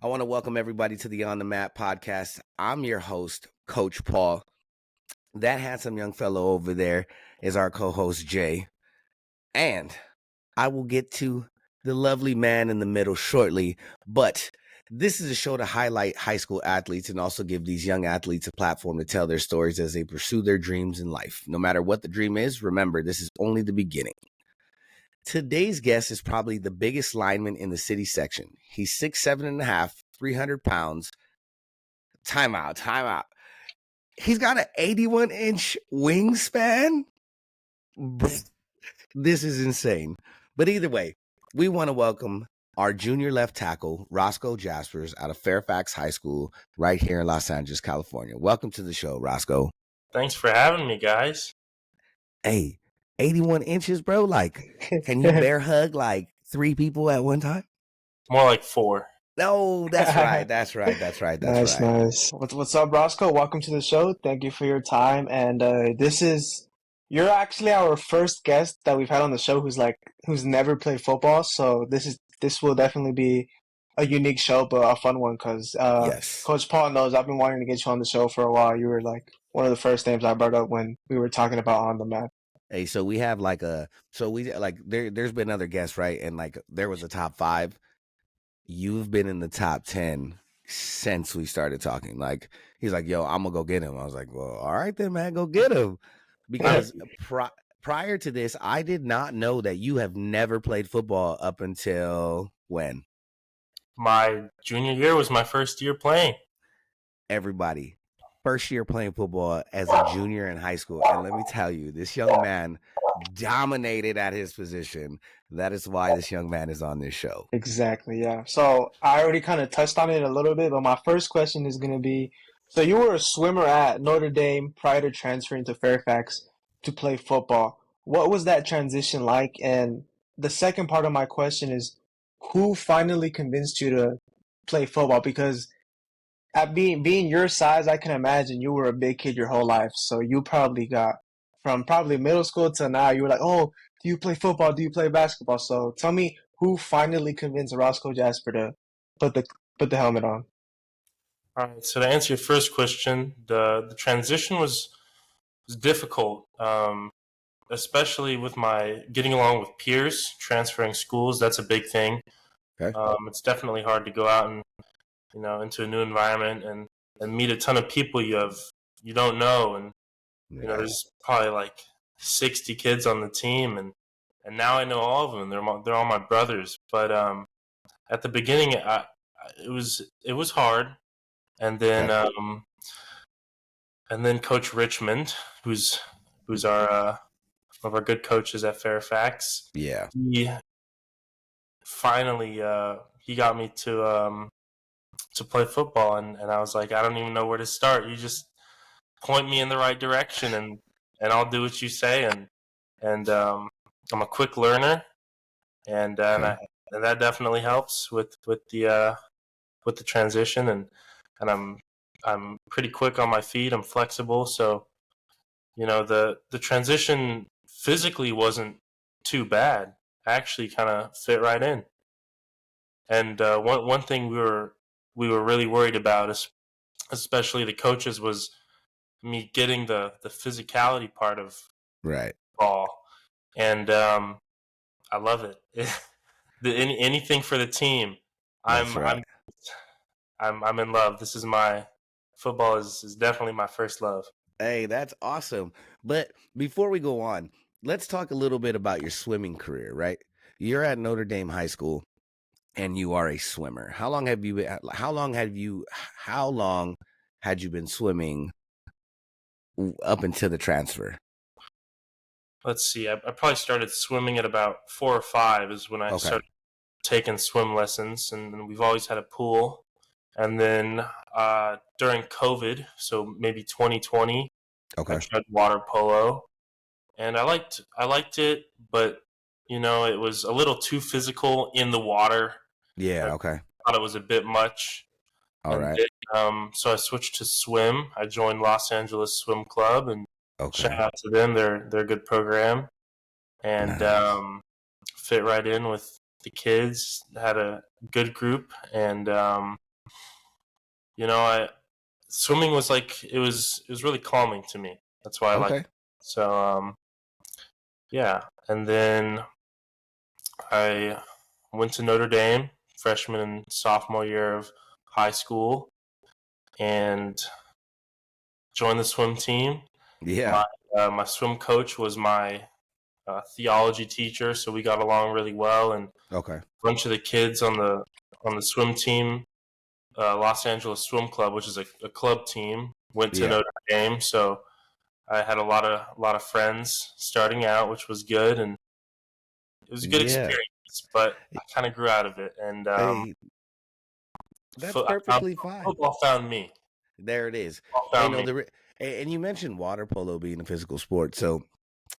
I want to welcome everybody to the On the Mat podcast. I'm your host, Coach Paul. That handsome young fellow over there is our co-host, Jay. And I will get to the lovely man in the middle shortly. But this is a show to highlight high school athletes and also give these young athletes a platform to tell their stories as they pursue their dreams in life. No matter what the dream is, remember, this is only the beginning. Today's guest is probably the biggest lineman in the city section. He's 6'7.5", 300 pounds. Time out. He's got an 81-inch wingspan. This is insane. But either way, we want to welcome our junior left tackle, Rosco Jaspers, out of Fairfax High School right here in Los Angeles, California. Welcome to the show, Rosco. Thanks for having me, guys. Hey, 81 inches, bro? Like, can you bear hug like 3 people at one time? More like 4. No, that's right. That's Nice. What's up, Roscoe? Welcome to the show. Thank you for your time. And you're actually our first guest that we've had on the show who's never played football. So this will definitely be a unique show, but a fun one because Yes. Coach Paul knows I've been wanting to get you on the show for a while. You were like one of the first names I brought up when we were talking about On the Mat. Hey, so we have there's been other guests, right? And like there was a top 5. You've been in the top 10 since we started talking. Like he's like, yo, I'm gonna go get him. I was like, well, all right then, man, go get him. Because prior to this, I did not know that you have never played football up until when? My junior year was my first year playing. Everybody, first year playing football as a junior in high school. And let me tell you, this young man dominated at his position. That is why this young man is on this show. Exactly, yeah. So I already kind of touched on it a little bit, but my first question is going to be, so you were a swimmer at Notre Dame prior to transferring to Fairfax to play football. What was that transition like? And the second part of my question is, who finally convinced you to play football? Because at being your size, I can imagine you were a big kid your whole life. So you probably got from probably middle school to now, you were like, oh, do you play football? Do you play basketball? So tell me who finally convinced Rosco Jasper to put the helmet on. All right. So to answer your first question, the transition was difficult, especially with my getting along with peers, transferring schools. That's a big thing. Okay. It's definitely hard to go out and into a new environment and meet a ton of people you don't know, and there's probably like 60 kids on the team, and now I know all of them. They're all my brothers. But at the beginning, it was hard, and then Coach Richmond, who's our one of our good coaches at Fairfax. Yeah. He finally he got me to play football, and I was like, I don't even know where to start. You just point me in the right direction, and I'll do what you say. And I'm a quick learner, and that definitely helps with the transition. And I'm pretty quick on my feet. I'm flexible, so the transition physically wasn't too bad. I actually kind of fit right in. And one thing we were really worried about, especially the coaches, was me getting the physicality part of ball, and I love it. Anything for the team. I'm in love. This is football is definitely my first love. Hey, that's awesome. But before we go on, let's talk a little bit about your swimming career, right? You're at Notre Dame High School and you are a swimmer. How long had you been swimming up until the transfer? Let's see. I probably started swimming at about 4 or 5 is when I started taking swim lessons, and we've always had a pool. And then during COVID, so maybe 2020, I tried water polo, and I liked it, but it was a little too physical in the water. Yeah, I thought it was a bit much. All right. So I switched to swim. I joined Los Angeles Swim Club, and shout out to them. They're a good program, and fit right in with the kids. Had a good group, and swimming was like it was really calming to me. That's why I like Okay. it. So yeah, and then I went to Notre Dame freshman and sophomore year of high school and joined the swim team. Yeah. My swim coach was my theology teacher, so we got along really well. And Okay. a bunch of the kids on the swim team, Los Angeles Swim Club, which is a club team, went to Yeah. Notre Dame. So I had a lot of friends starting out, which was good, and it was a good Yeah. experience. But I kind of grew out of it, and Hey, that's perfectly fine. football found me. There it is. Football Hey, found no, me. and you mentioned water polo being a physical sport. So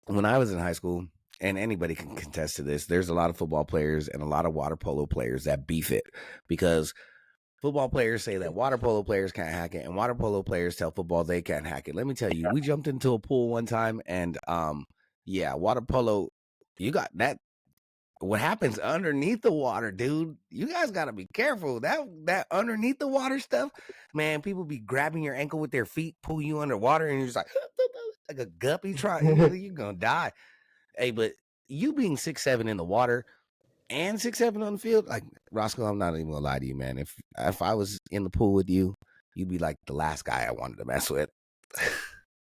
when I was in high school, and anybody can contest to this, there's a lot of football players and a lot of water polo players that beef it because football players say that water polo players can't hack it, and water polo players tell football they can't hack it. Let me tell you, we jumped into a pool one time, and yeah, water polo, you got that. What happens underneath the water, dude? You guys gotta be careful. That underneath the water stuff, man. People be grabbing your ankle with their feet, pull you underwater, and you're just like a guppy. You're gonna die. Hey, but you being 6'7" in the water and 6'7" on the field, like Roscoe, I'm not even gonna lie to you, man. If I was in the pool with you, you'd be like the last guy I wanted to mess with.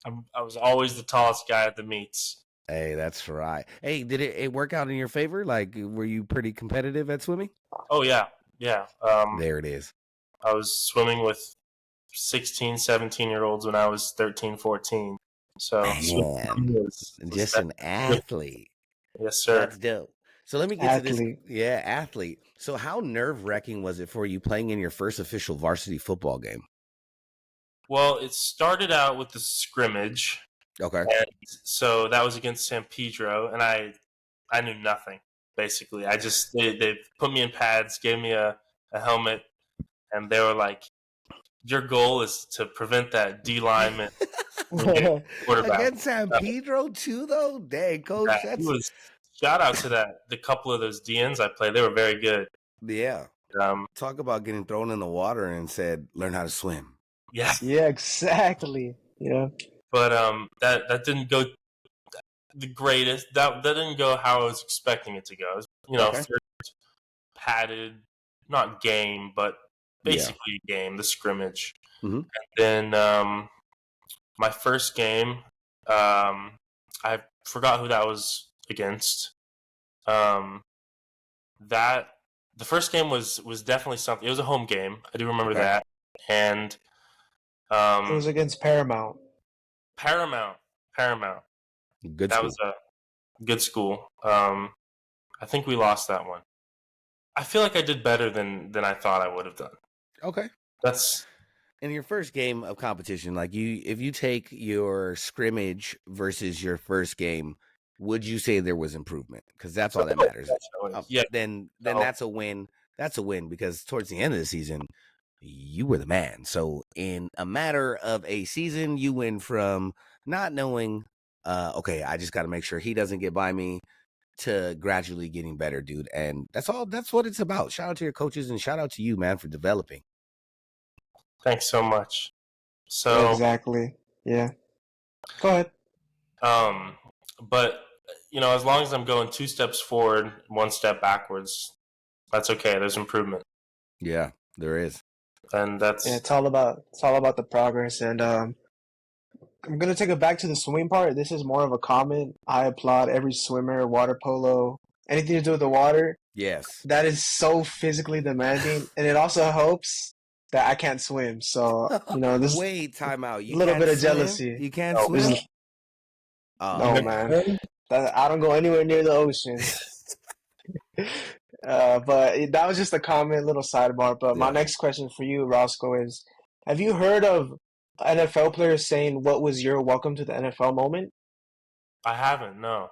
I was always the tallest guy at the meets. Hey, that's right. Hey, did it work out in your favor? Like, were you pretty competitive at swimming? Oh yeah. There it is. I was swimming with 16, 17-year-olds when I was 13, 14. So Man, was just an athlete. Yes, sir. That's dope. So let me get to this. Athlete. Yeah, athlete. So how nerve-wracking was it for you playing in your first official varsity football game? Well, it started out with the scrimmage. Okay. And so that was against San Pedro, and I knew nothing, basically. They put me in pads, gave me a helmet, and they were like, your goal is to prevent that D lineman quarterback. Against San Pedro too, though? Dang, coach. Yeah, shout out to the couple of those DNs I played. They were very good. Yeah. Talk about getting thrown in the water and said, learn how to swim. Yeah. Yeah, exactly. Yeah. But that didn't go the greatest. That didn't go how I was expecting it to go. It was, Okay. first padded, not game, but basically a game, the scrimmage. Mm-hmm. And then my first game, I forgot who that was against. The first game was definitely something. It was a home game. I do remember that. And it was against Paramount. Paramount. Good That school. was a good school. I think we lost that one. I feel like I did better than I thought I would have done. Okay. That's in your first game of competition, like if you take your scrimmage versus your first game, would you say there was improvement? Because that's all that matters. Yeah. Then that's a win. That's a win because towards the end of the season, you were the man. So in a matter of a season, you went from not knowing, okay, I just got to make sure he doesn't get by me, to gradually getting better, dude. And that's all. That's what it's about. Shout out to your coaches and shout out to you, man, for developing. Thanks so much. So exactly. Yeah. Go ahead. But as long as I'm going 2 steps forward, 1 step backwards, that's okay. There's improvement. Yeah, there is. And that's it's all about the progress. And I'm gonna take it back to the swimming part. This is more of a comment. I applaud every swimmer, water polo, anything to do with the water. Yes. That is so physically demanding, and it also helps that I can't swim. So this wait, time out. You little can't bit of swim? jealousy. You can't swim? No, man. I don't go anywhere near the ocean. But that was just a comment, little sidebar. But my next question for you, Roscoe, is: have you heard of NFL players saying, "What was your welcome to the NFL moment"? I haven't. No.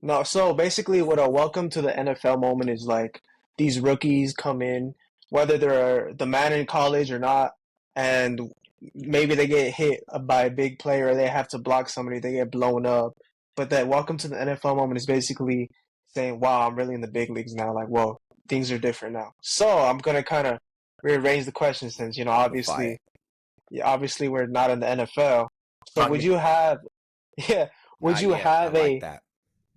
No. So basically, what a welcome to the NFL moment is like. These rookies come in, whether they're the man in college or not, and maybe they get hit by a big player, or they have to block somebody, they get blown up. But that welcome to the NFL moment is basically saying, wow, I'm really in the big leagues now. Like, whoa, things are different now. So I'm going to kind of rearrange the question since Fire. obviously we're not in the NFL. So Not would yet. you have yeah would Not you yet. I have like that.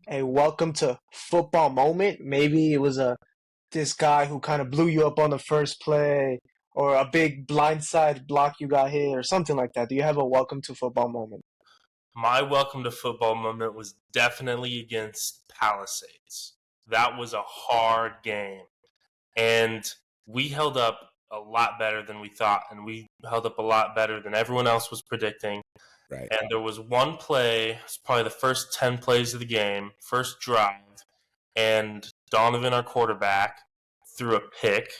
a welcome to football moment? Maybe it was this guy who kind of blew you up on the first play, or a big blindside block you got hit, or something like that. Do you have a welcome to football moment? My welcome to football moment was definitely against Palisades. That was a hard game. And we held up a lot better than we thought. And we held up a lot better than everyone else was predicting. Right. And there was one play, it's probably the first 10 plays of the game, first drive. And Donovan, our quarterback, threw a pick.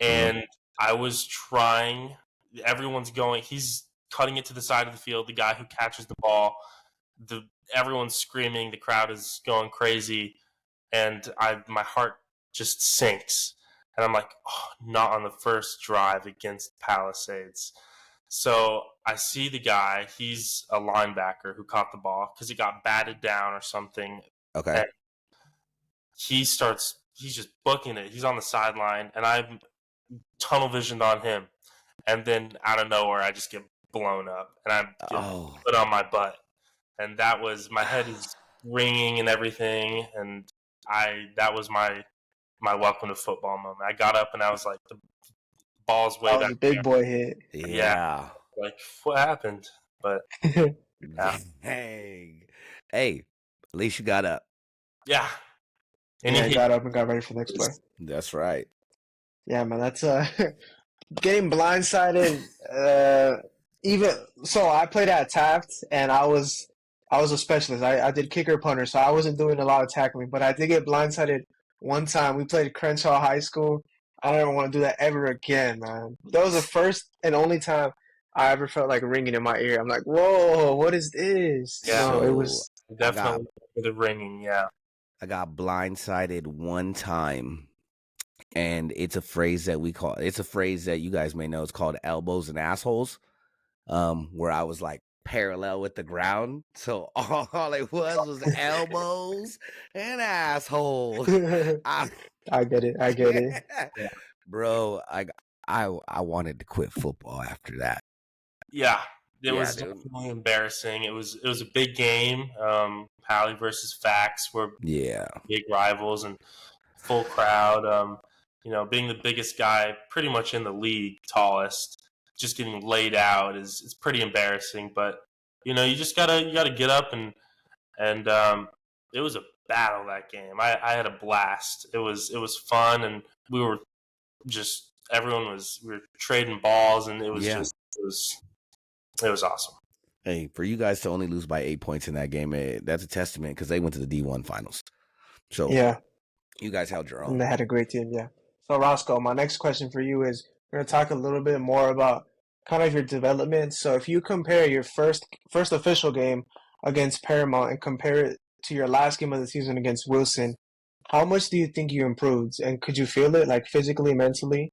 And I was trying, everyone's going, he's cutting it to the side of the field, the guy who catches the ball, everyone's screaming, the crowd is going crazy, and my heart just sinks. And I'm like, oh, not on the first drive against Palisades. So I see the guy, he's a linebacker who caught the ball because it got batted down or something. Okay. And he's just booking it. He's on the sideline, and I'm tunnel visioned on him. And then out of nowhere, I just get blown up, and I get put on my butt. And that was, my head is ringing and everything, and that was my welcome to football moment. I got up and I was like, the ball's way That was back a big there. boy hit. Yeah. Like, what happened? But yeah. Dang. Hey, at least you got up. Yeah. And Yeah, he got up and got ready for the next play. That's right. Yeah, man, that's getting blindsided. Even so, I played at Taft, and I was a specialist. I did kicker punter, so I wasn't doing a lot of tackling, but I did get blindsided one time. We played Crenshaw High School. I don't ever want to do that ever again, man. That was the first and only time I ever felt like ringing in my ear. I'm like, whoa, what is this? Yeah. No, it So was. definitely the ringing. Yeah. I got blindsided one time, and it's a phrase that it's a phrase that you guys may know. It's called elbows and assholes. Where I was like parallel with the ground, so all it was elbows and assholes. I get it. I get it. Yeah. Bro, I wanted to quit football after that. Yeah. It Yeah, was dude. definitely embarrassing. It was a big game. Pally versus Fax were Yeah. big rivals and full crowd. Being the biggest guy pretty much in the league, tallest, just getting laid out is pretty embarrassing. But you just gotta get up and it was a battle that game. I had a blast. It was fun, and we were just we were trading balls, and it was Yeah. it was awesome. Hey, for you guys to only lose by 8 points in that game, that's a testament because they went to the D1 finals. So Yeah. you guys held your And own. they had a great team, yeah. So, Roscoe, my next question for you is we're going to talk a little bit more about kind of your development. So, if you compare your first official game against Paramount and compare it to your last game of the season against Wilson, how much do you think you improved? And could you feel it, like physically, mentally?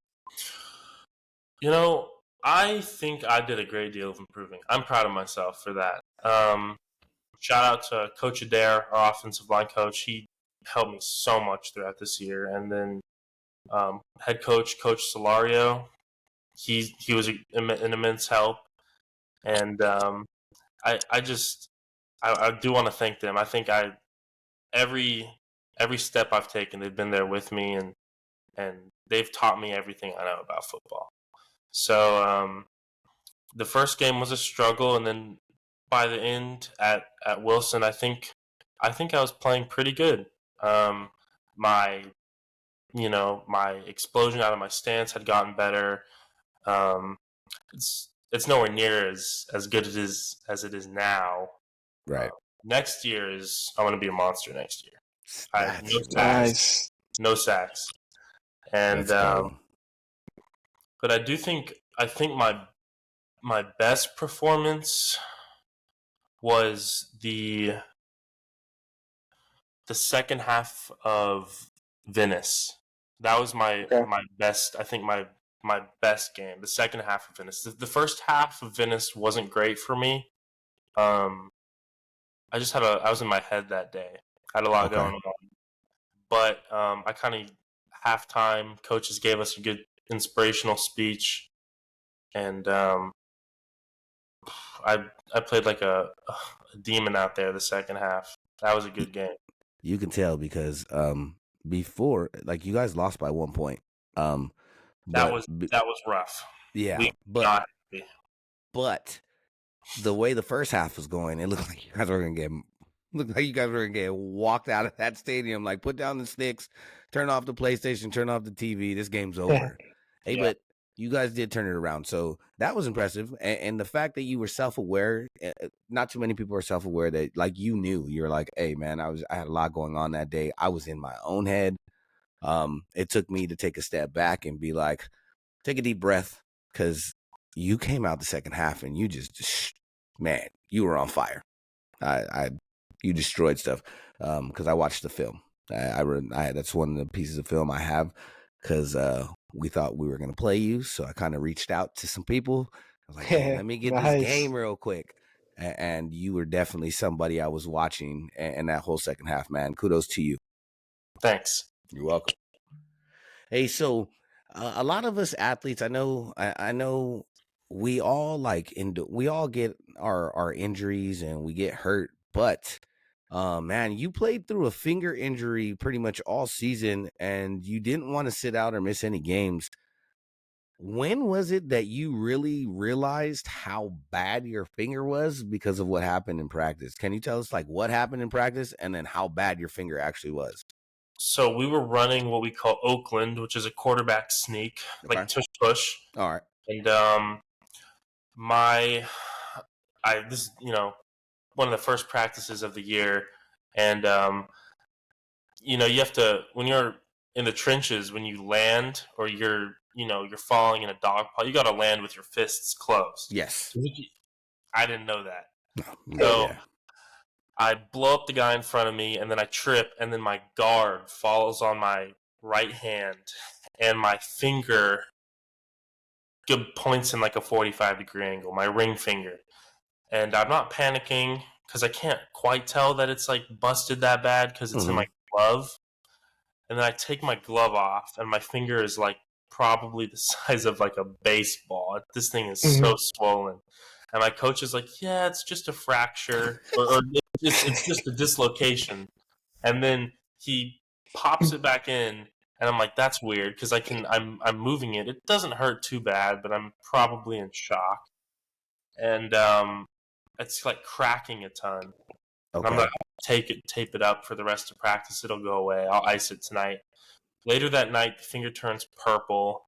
I think I did a great deal of improving. I'm proud of myself for that. Shout out to Coach Adair, our offensive line coach. He helped me so much throughout this year. And then head coach, Coach Solario, he was an immense help. And I do want to thank them. I think every step I've taken, they've been there with me, and they've taught me everything I know about football. So the first game was a struggle, and then by the end at Wilson, I think I was playing pretty good. My explosion out of my stance had gotten better. It's nowhere near as good as it is now. Right. Next year I'm going to be a monster next year. That's No sacks, and but I think my best performance was the second half of Venice. That was my best. I think my best game. The second half of Venice. The first half of Venice wasn't great for me. I was in my head that day. I had a lot going on. But I kind of halftime coaches gave us a good inspirational speech, and I played like a demon out there the second half. That was a good game. You can tell because before, like, you guys lost by 1 point. That was rough. Yeah, We but happy. but the way the first half was going, it looked like you guys were gonna get walked out of that stadium. Like, put down the sticks, turn off the PlayStation, turn off the TV. This game's over. Hey, Yeah. but you guys did turn it around, so that was impressive. And the fact that you were self-aware, not too many people are self-aware that, like, you knew. You're like, hey man, I had a lot going on that day. I was in my own head. It took me to take a step back and be like, take a deep breath, because you came out the second half and you just man, you were on fire. You destroyed stuff. Because I watched the film. That's one of the pieces of film I have, because we thought we were gonna play you, so I kind of reached out to some people. I was like, hey, let me get Nice. this game real quick. And you were definitely somebody I was watching, and that whole second half, man. Kudos to you. Thanks. You're welcome. Hey, so a lot of us athletes, I know we all we all get our injuries and we get hurt, but man, you played through a finger injury pretty much all season, and you didn't want to sit out or miss any games. When was it that you really realized how bad your finger was because of what happened in practice? Can you tell us, like, what happened in practice and then how bad your finger actually was? So we were running what we call Oakland, which is a quarterback sneak, Okay. like tush push. All right. And this is, one of the first practices of the year, and you have to, when you're in the trenches, when you land or you're falling in a dog pile, you got to land with your fists closed. Yes. I didn't know that. So yeah. I blow up the guy in front of me, and then I trip, and then my guard falls on my right hand, and my finger points in like a 45-degree angle, my ring finger. And I'm not panicking because I can't quite tell that it's like busted that bad because it's in my glove. And then I take my glove off, and my finger is like probably the size of like a baseball. This thing is so swollen. And my coach is like, yeah, it's just a fracture, or it's just a dislocation. And then he pops it back in, and I'm like, that's weird because I'm moving it. It doesn't hurt too bad, but I'm probably in shock. And it's like cracking a ton. Okay. I'm like, tape it up for the rest of practice. It'll go away. I'll ice it tonight. Later that night, the finger turns purple.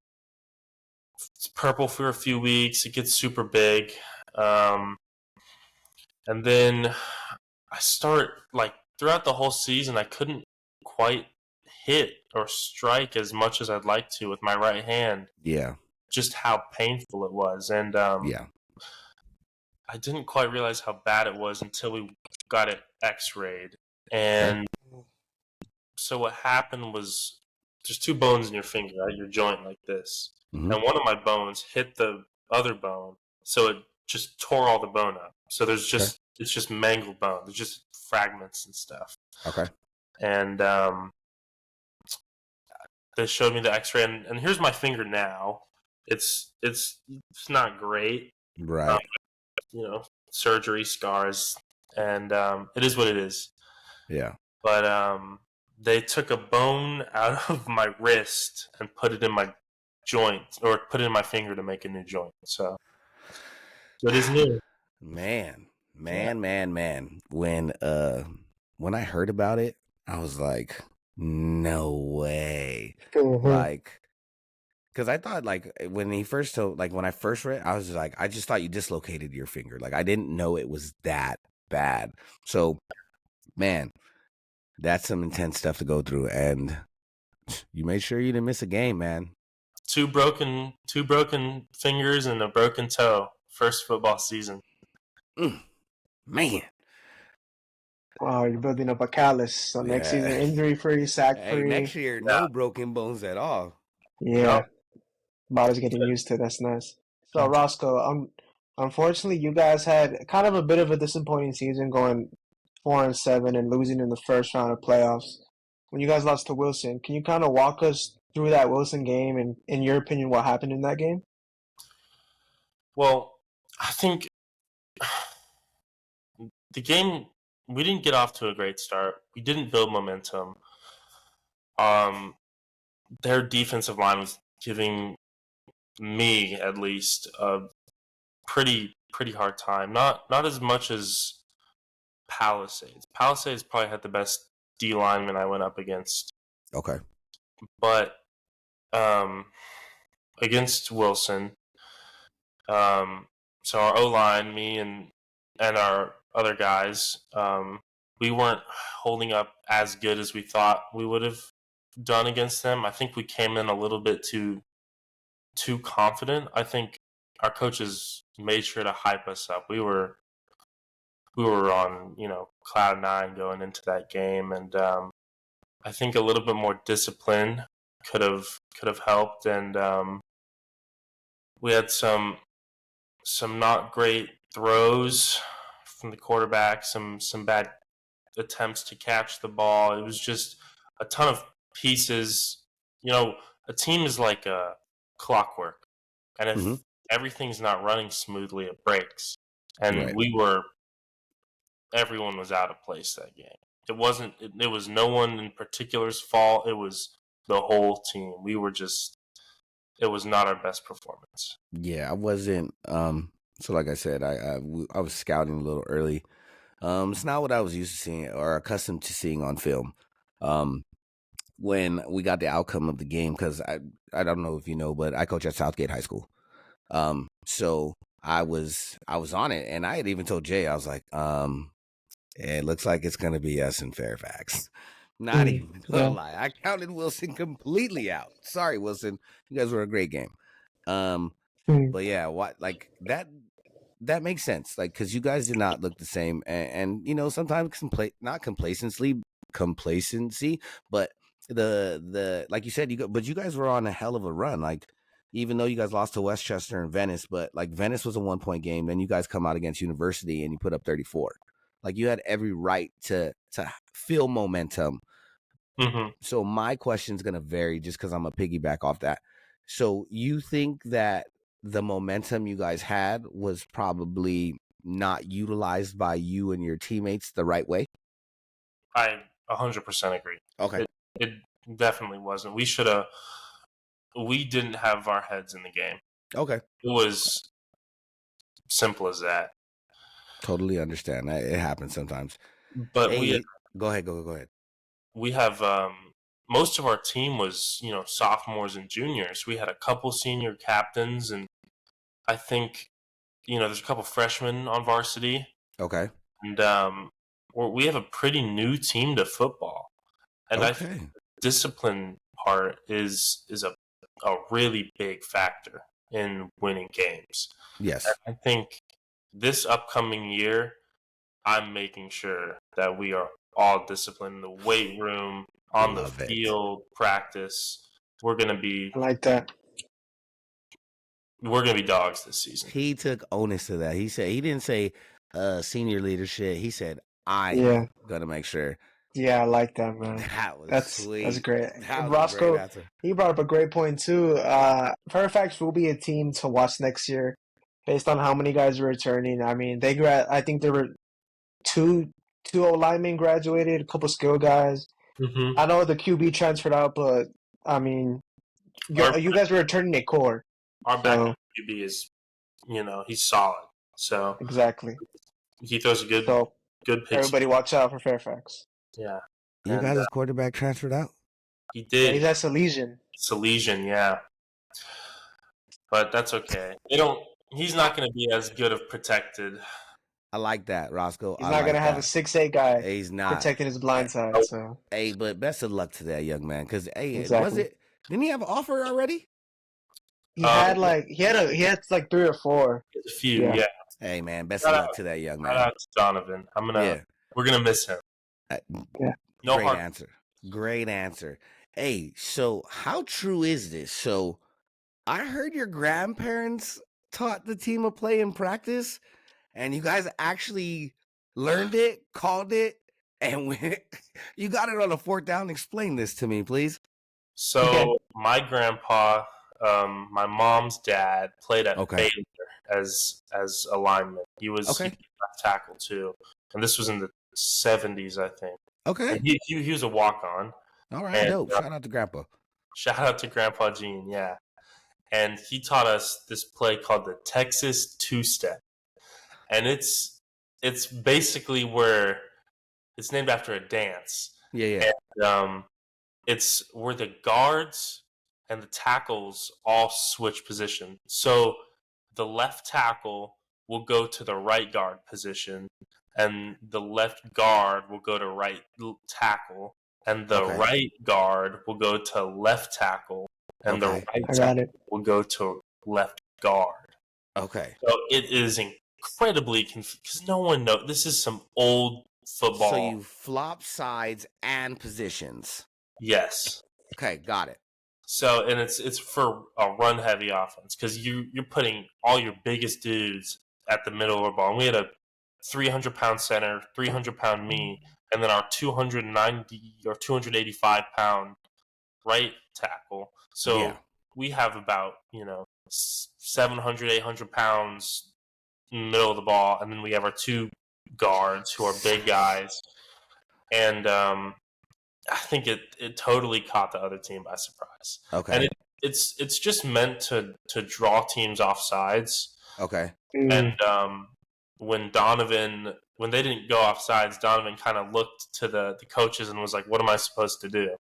It's purple for a few weeks. It gets super big. And then I start, like, throughout the whole season, I couldn't quite hit or strike as much as I'd like to with my right hand. Yeah. Just how painful it was. And yeah. I didn't quite realize how bad it was until we got it x-rayed. And so what happened was there's two bones in your finger, right? Your joint like this. Mm-hmm. And one of my bones hit the other bone, so it just tore all the bone up. So there's just it's just mangled bone. There's just fragments and stuff. Okay. And they showed me the x-ray, and here's my finger now. It's not great. Right. Surgery, scars, and it is what it is. Yeah. But they took a bone out of my wrist and put it in my joint, or put it in my finger to make a new joint. So it is new. Man. When I heard about it, I was like, no way. Like, because I thought, like, when I first read, I was like, I just thought you dislocated your finger. Like, I didn't know it was that bad. So, man, that's some intense stuff to go through. And you made sure you didn't miss a game, man. Two broken fingers and a broken toe. First football season. Man. Wow, you're building up a callus. So next season, injury-free, sack-free. Hey, next year, no broken bones at all. Yeah. Body's getting used to it. That's nice. So, Rosco, unfortunately, you guys had kind of a bit of a disappointing season, going 4-7 and losing in the first round of playoffs. When you guys lost to Wilson, can you kind of walk us through that Wilson game, and in your opinion, what happened in that game? Well, I think the game, we didn't get off to a great start. We didn't build momentum. Their defensive line was giving me, at least, a pretty hard time. Not as much as Palisades. Palisades probably had the best D lineman I went up against, Okay. but against Wilson, so our O line, me and our other guys, we weren't holding up as good as we thought we would have done against them. I think we came in a little bit too confident. I think our coaches made sure to hype us up. We were on cloud nine going into that game, and I think a little bit more discipline could have helped. And we had some not great throws from the quarterback, some bad attempts to catch the ball. It was just a ton of pieces. A team is like a clockwork, and if everything's not running smoothly, it breaks. And everyone was out of place that game. It was no one in particular's fault. It was the whole team. It was not our best performance. Yeah, I wasn't. So like I said, I was scouting a little early. It's not what I was used to seeing or accustomed to seeing on film. When we got the outcome of the game, because I don't know if you know, but I coach at Southgate High School. So I was on it, and I had even told Jay, I was like, it looks like it's gonna be us in Fairfax. Not even gonna lie, I counted Wilson completely out. Sorry, Wilson, you guys were a great game. But yeah, that makes sense. Like, because you guys did not look the same, and sometimes not complacency, but the like you said, but you guys were on a hell of a run. Like, even though you guys lost to Westchester and Venice, but like Venice was a 1-point game, then you guys come out against University and you put up 34. Like, you had every right to feel momentum. Mm-hmm. So my question is going to vary just because I'm going to piggyback off that. So you think that the momentum you guys had was probably not utilized by you and your teammates the right way? I 100% agree. Okay. It definitely wasn't. We didn't have our heads in the game. Okay. It was simple as that. Totally understand. It happens sometimes. But go ahead. We have most of our team was sophomores and juniors. We had a couple senior captains, and I think there's a couple freshmen on varsity. Okay. And we have a pretty new team to football, and I think the discipline part is a really big factor in winning games. Yes. And I think this upcoming year, I'm making sure that we are all disciplined in the weight room, on the field, practice. We're gonna be I like that. We're gonna be dogs this season. He took onus of that. He said he didn't say senior leadership. He said I'm gonna make sure. Yeah, I like that, man. That was sweet. That's great. That was Rosco, a great answer. he brought up a great point too. Fairfax will be a team to watch next year, based on how many guys are returning. I mean, I think there were two O linemen graduated, a couple skill guys. Mm-hmm. I know the QB transferred out, but I mean, you guys were returning a core. Our backup QB is, he's solid. So exactly, he throws a good pitch. Everybody, watch out for Fairfax. Yeah. You guys' quarterback transferred out? He did. Yeah, he's at Salesian. Salesian, yeah. But that's okay. He's not going to be as good of protected. I like that, Rosco. He's not going to have a 6'8" guy he's not protecting his blind side. So, but best of luck to that young man. Because exactly. Didn't he have an offer already? He had like 3 or 4. A few, yeah. Hey man, best of luck to that young man. Shout out to Donovan. We're gonna miss him. No Great answer. Great answer. Hey, so how true is this? So I heard your grandparents taught the team a play in practice, and you guys actually learned it, called it, and you got it on a 4th down. Explain this to me, please. Okay. So my grandpa, my mom's dad, played at Okay. Baylor as a lineman. He Okay. played left tackle too, and this was in the '70s, I think. Okay. And he was a walk on. All right. And Dope. Shout out to Grandpa. shout out to Grandpa Gene, yeah. And he taught us this play called the Texas Two Step, and it's basically where it's named after a dance. Yeah. Yeah. And it's where the guards and the tackles all switch position. So the left tackle will go to the right guard position, and the left guard will go to right tackle, and the Okay. right guard will go to left tackle, and the Okay. right I got tackle it. will go to left guard. Okay. So it is incredibly confusing because no one knows. This is some old football. So you flop sides and positions. Yes. Okay, got it. So and it's for a run heavy offense because you're putting all your biggest dudes at the middle of the ball. And we had a 300-pound center, 300-pound me, and then our 290 or 285-pound right tackle. So Yeah. we have about 700, 800 pounds in the middle of the ball, and then we have our two guards who are big guys, and I think it totally caught the other team by surprise. Okay. And it's just meant to draw teams off sides. Okay. And when they didn't go off sides, Donovan kind of looked to the coaches and was like, "What am I supposed to do?"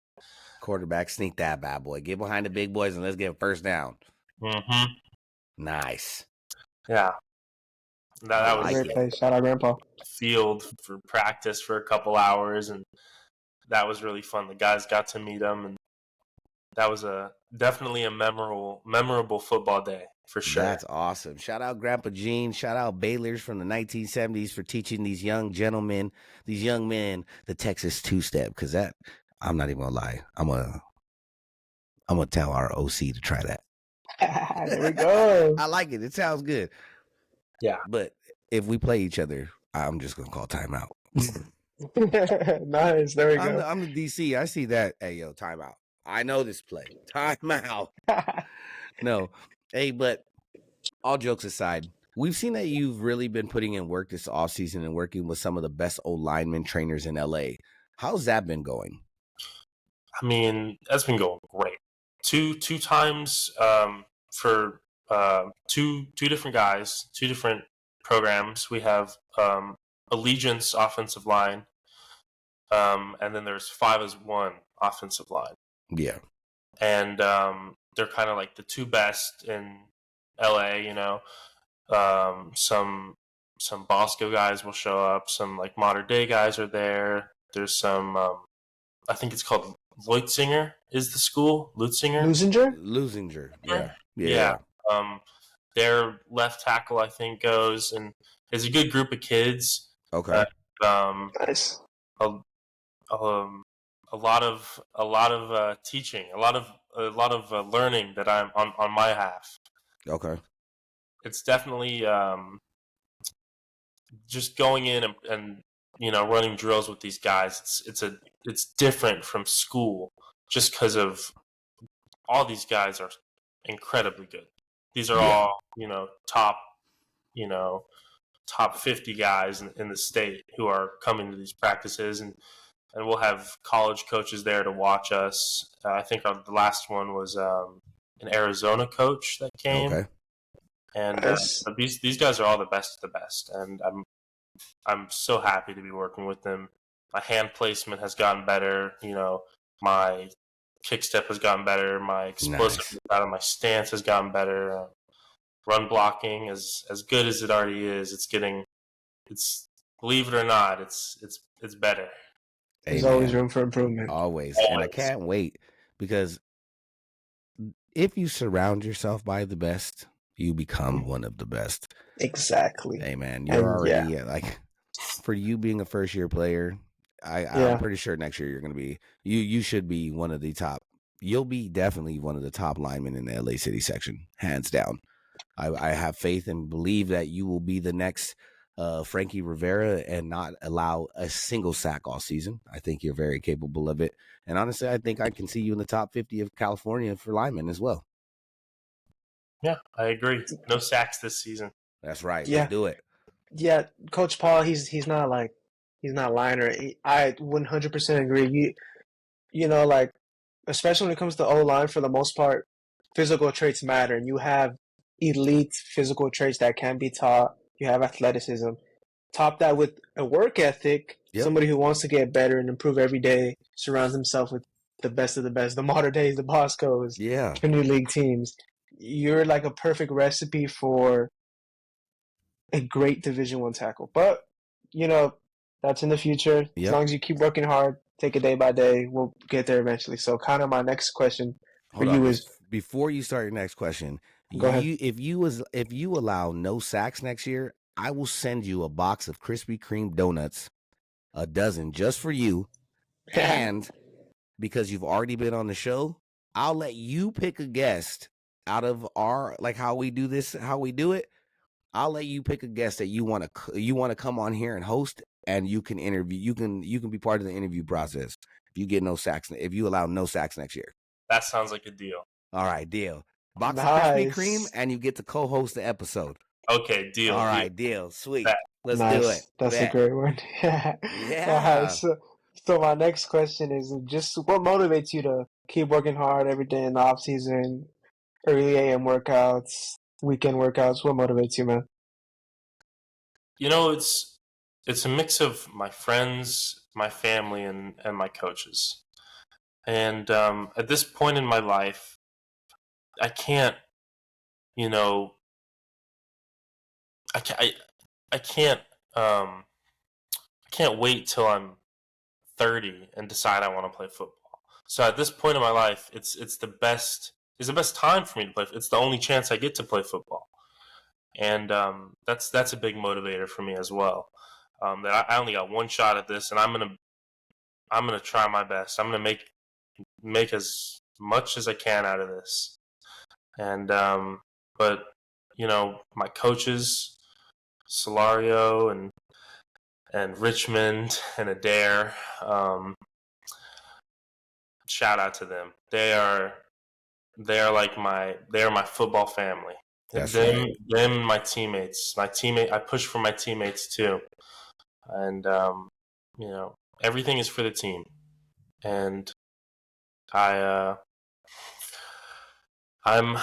Quarterback, sneak that bad boy. Get behind the big boys and let's get first down. Mm-hmm. Nice. Yeah. That was Great play. Shout out, Grandpa. field for practice for a couple hours, and that was really fun. The guys got to meet him, and that was definitely a memorable football day for sure. That's awesome. Shout out Grandpa Gene. Shout out Baylor's from the 1970s for teaching these young gentlemen, these young men, the Texas two-step. Because that, I'm not even gonna lie. I'm gonna tell our OC to try that. There we go. I like it. It sounds good. Yeah. But if we play each other, I'm just gonna call timeout. Nice. There we go. I'm the DC. I see that. Hey, yo, timeout. I know this play. Timeout. No. Hey, but all jokes aside, we've seen that you've really been putting in work this offseason and working with some of the best old lineman trainers in LA. How's that been going? I mean, that's been going great. Two times for two different guys, two different programs. We have Allegiance offensive line, and then there's 5-as-1 offensive line. Yeah. And they're kind of like the two best in LA, some Bosco guys will show up, some like modern day guys are there. There's some I think it's called Leutzinger is the school. Lutzinger? Lusinger. Yeah. Yeah. Their left tackle I think goes, and it's a good group of kids. Okay. Nice. A lot of teaching, a lot of learning that I'm on my half. Okay. It's definitely just going in and running drills with these guys. It's different from school just because of all these guys are incredibly good. These are all top 50 guys in the state who are coming to these practices, and we'll have college coaches there to watch us. I think the last one was an Arizona coach that came. Okay. And Nice. these guys are all the best of the best, and I'm so happy to be working with them. My hand placement has gotten better. My kick step has gotten better. My explosive out of my stance has gotten better. Run blocking is as good as it already is. It's believe it or not, it's better. There's always room for improvement. Always. And I can't wait, because if you surround yourself by the best, you become one of the best. Exactly. Hey, man, you're already like, for you being a first year player, I'm pretty sure next year you're going to be, you should be one of the top. You'll be definitely one of the top linemen in the LA City section, hands down. I have faith and believe that you will be the next Frankie Rivera and not allow a single sack all season. I think you're very capable of it. And honestly, I think I can see you in the top 50 of California for linemen as well. Yeah, I agree. No sacks this season. That's right. Yeah. Let's do it. Yeah, Coach Paul, he's not like he's not lying. I 100% agree. You know, like especially when it comes to O line, for the most part, physical traits matter, and you have elite physical traits that can be taught. You have athleticism. Top that with a work ethic, Yep. somebody who wants to get better and improve every day, surrounds himself with the best of the best, the modern days, the Boscos, Yeah. Junior League teams. You're like a perfect recipe for a great Division One tackle. But you know, that's in the future. As Yep. long as you keep working hard, take it day by day, we'll get there eventually. So, kind of my next question for Hold on. you is, Before you start your next question, go ahead. if you allow no sacks next year, I will send you a box of Krispy Kreme donuts, a dozen just for you. And because you've already been on the show, I'll let you pick a guest out of our, like how we do this, how we do it. I'll let you pick a guest that you want to come on here and host, and you can interview. You can be part of the interview process if you get no sacks. If you allow no sacks next year. That sounds like a deal. All right, deal. Box of Krispy Nice. Kreme, and you get to co-host the episode. Okay, deal. All right, deal. Sweet. Bet. Let's do it. That's Bet. a great one. Yeah. All right. So my next question is just what motivates you to keep working hard every day in the off season, early AM workouts, weekend workouts? What motivates you, man? You know, it's a mix of my friends, my family, and my coaches. And at this point in my life, I can't, you know, I can't, I can't, I can't wait till I'm 30 and decide I want to play football. So at this point in my life, it's the best time for me to play. It's the only chance I get to play football, and that's a big motivator for me as well. That I only got one shot at this, and I'm gonna try my best. I'm gonna make as much as I can out of this. And but you know, my coaches, Solario and Richmond and Adair, shout out to them. They are my football family. That's them, right. Them, my teammates. I push for my teammates too, and you know, everything is for the team. And I'm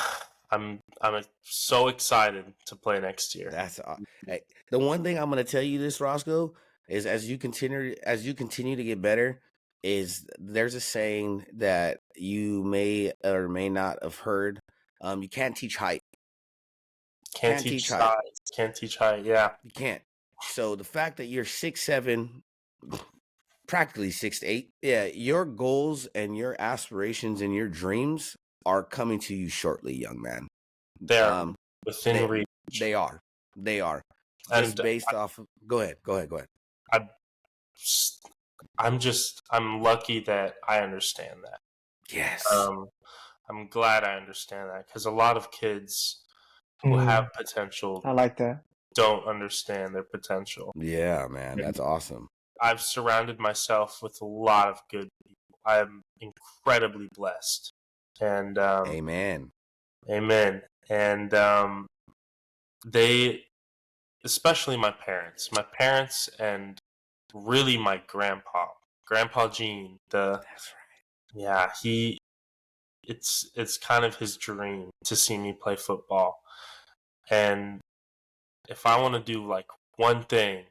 so excited to play next year. That's hey, the one thing I'm going to tell you this, Roscoe, is as you continue to get better, is there's a saying that you may or may not have heard. You can't teach height. Can't teach size. Can't teach height. Yeah, you can't. So the fact that you're 6'7", practically 6'8", yeah, your goals and your aspirations and your dreams are coming to you shortly, young man. They're within reach. They are. Just based off of, go ahead. I'm lucky that I understand that. Yes. I'm glad I understand that, because a lot of kids who have potential, I like that, don't understand their potential. Yeah, man, that's awesome. I've surrounded myself with a lot of good people. I'm incredibly blessed. And Amen. And they, especially my parents, and really my Grandpa Gene. That's right. Yeah, it's kind of his dream to see me play football. And if I want to do like one thing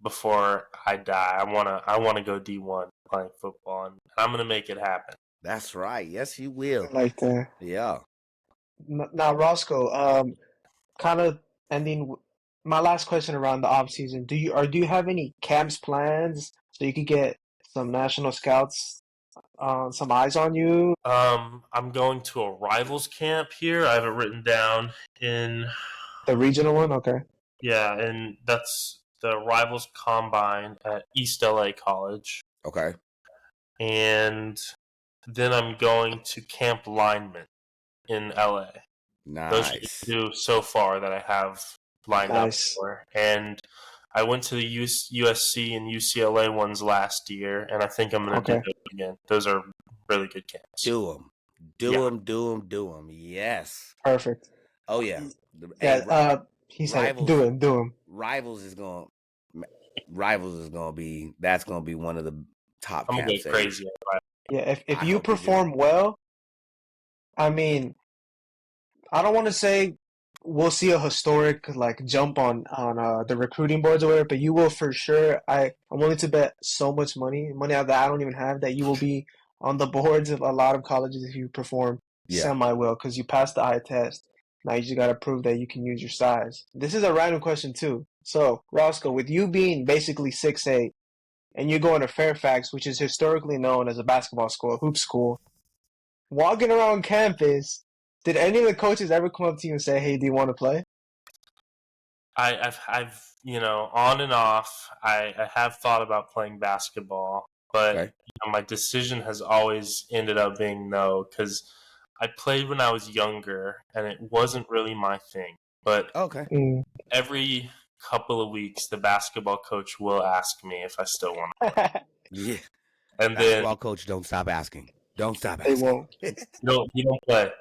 before I die, I wanna go D1 playing football, and I'm gonna make it happen. That's right. Yes, you will. I like that. Yeah. Now, Roscoe, kind of ending my last question around the off season. Do you have any camps plans so you could get some national scouts, some eyes on you? I'm going to a rivals camp here. I have it written down in The regional one, okay. Yeah, and that's the rivals combine at East LA College. Okay. And then I'm going to Camp Lineman in LA. Nice. Those are the two so far that I have lined up for. And I went to the USC and UCLA ones last year, and I think I'm going to do those again. Those are really good camps. Do them. Do them. Yes. Perfect. Oh, yeah. Yeah, he said, do him. Rivals is going to be, that's going to be one of the top I'm camps. going to go crazy. Yeah, if you perform well, I mean, I don't want to say we'll see a historic jump on the recruiting boards or whatever, but you will for sure. I'm willing to bet so much money that I don't even have, that you will be on the boards of a lot of colleges if you perform semi well, because you passed the eye test. Now you just got to prove that you can use your size. This is a random question too. So Rosco, with you being basically 6'8", and you're going to Fairfax, which is historically known as a basketball school, a hoop school, walking around campus, did any of the coaches ever come up to you and say, "Hey, do you want to play?" I've on and off. I have thought about playing basketball, but my decision has always ended up being no, because I played when I was younger, and it wasn't really my thing. But every couple of weeks, the basketball coach will ask me if I still want to play. Yeah. And basketball coach, don't stop asking. Don't stop asking. They won't. You don't play.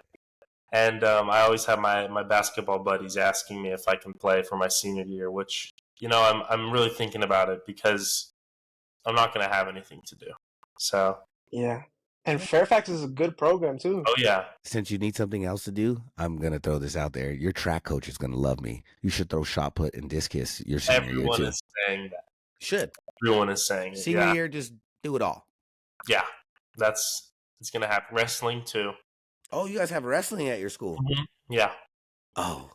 And I always have my basketball buddies asking me if I can play for my senior year, which, I'm really thinking about it, because I'm not going to have anything to do. So yeah. And Fairfax is a good program too. Oh yeah. Since you need something else to do, I'm gonna throw this out there. Your track coach is gonna love me. You should throw shot put and discus your senior year too. Everyone is saying that. Should. Everyone is saying it. Senior year, just do it all. Yeah, it's gonna happen. Wrestling too. Oh, you guys have wrestling at your school? Mm-hmm. Yeah. Oh.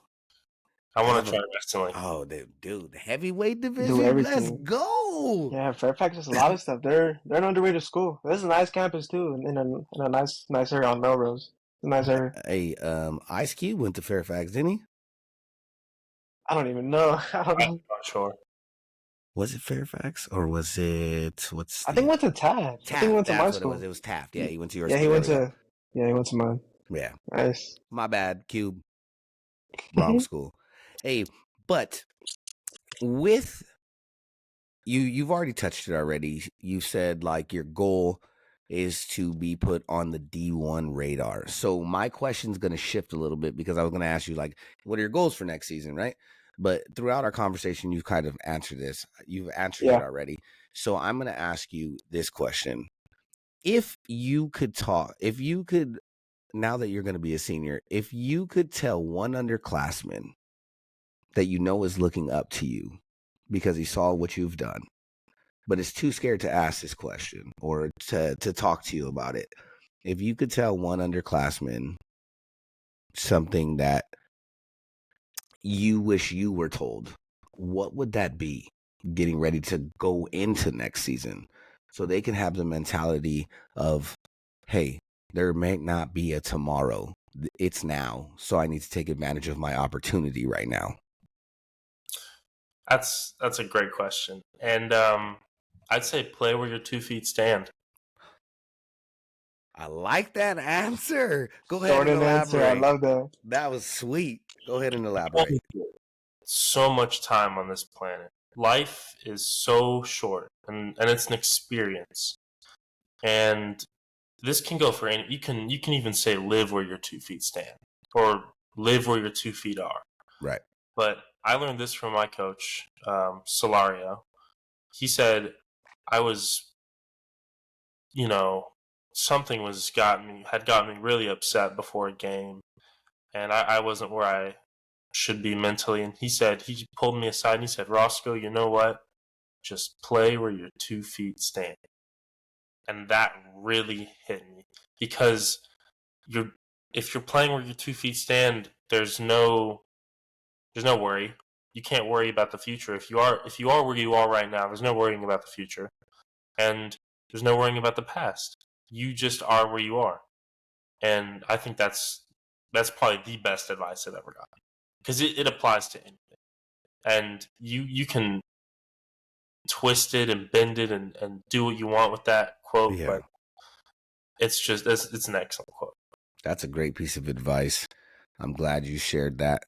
I want to try wrestling. Oh, dude, the heavyweight division. Let's go. Yeah, Fairfax has a lot of stuff. They're an underrated school. This is a nice campus too, in a nice area on Melrose. It's a nice area. Hey, Ice Cube went to Fairfax, didn't he? I don't even know. I'm not sure. Was it Fairfax or was it I think he went to Taft. I think he went to my school. It was Taft. Yeah, he went to your school. He went to mine. Yeah. Nice. My bad, Cube. Wrong school. Hey, but with you've already touched it already. You said your goal is to be put on the D1 radar. So my question's going to shift a little bit, because I was going to ask you what are your goals for next season, right? But throughout our conversation, you've kind of answered this. You've answered it already. So I'm going to ask you this question. If you could, now that you're going to be a senior, if you could tell one underclassman that is looking up to you because he saw what you've done, but is too scared to ask this question or to talk to you about it. If you could tell one underclassman something that you wish you were told, what would that be, getting ready to go into next season, so they can have the mentality of, hey, there may not be a tomorrow. It's now. So I need to take advantage of my opportunity right now. That's a great question. And I'd say play where your 2 feet stand. I like that answer. Go ahead and elaborate. Answer. I love that. That was sweet. Go ahead and elaborate. So much time on this planet. Life is so short, and it's an experience. And this can go for any. You can even say live where your 2 feet stand, or live where your 2 feet are. Right. But I learned this from my coach, Solario. He said I was, something had gotten me really upset before a game, and I wasn't where I should be mentally. And he pulled me aside and he said, "Rosco, you know what? Just play where your 2 feet stand." And that really hit me, because if you're playing where your 2 feet stand, there's no worry. You can't worry about the future. If you are where you are right now, there's no worrying about the future, and there's no worrying about the past. You just are where you are. And I think that's probably the best advice I've ever gotten, because it applies to anything. And you can twist it and bend it and do what you want with that quote, but it's an excellent quote. That's a great piece of advice. I'm glad you shared that.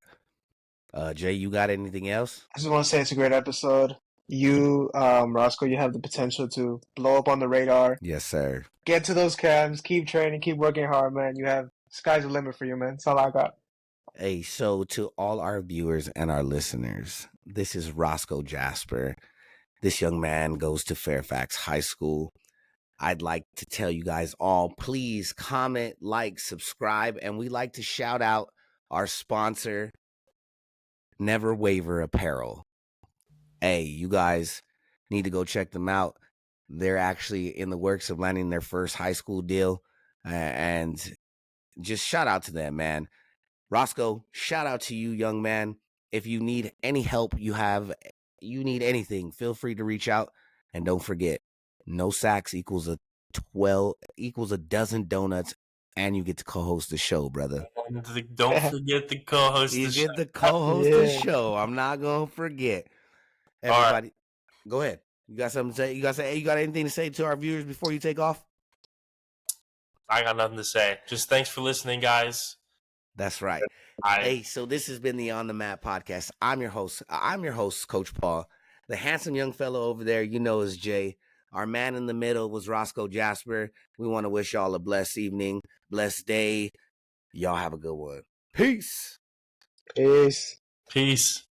Jay, you got anything else? I just want to say it's a great episode. Roscoe, you have the potential to blow up on the radar. Yes, sir. Get to those cams. Keep training. Keep working hard, man. You have sky's the limit for you, man. That's all I got. Hey, so to all our viewers and our listeners, this is Rosco Jasper. This young man goes to Fairfax High School. I'd like to tell you guys all, please comment, like, subscribe, and we like to shout out our sponsor, Never Waver Apparel. Hey, you guys need to go check them out. They're actually in the works of landing their first high school deal, and just shout out to them, man. Roscoe, shout out to you, young man. If you need any help, you need anything, feel free to reach out. And don't forget, no sacks equals a dozen donuts, and you get to co-host the show, brother. And don't forget the co-host. You the get show. to co-host the Yeah. show. I'm not gonna forget. All right. Everybody, go ahead. You got something to say? You got anything to say to our viewers before you take off? I got nothing to say. Just thanks for listening, guys. That's right. Hey, so this has been the On the Mat podcast. I'm your host, Coach Paul. The handsome young fellow over there, you know, is Jay. Our man in the middle was Rosco Jasper. We want to wish y'all a blessed evening, blessed day. Y'all have a good one. Peace. Peace. Peace.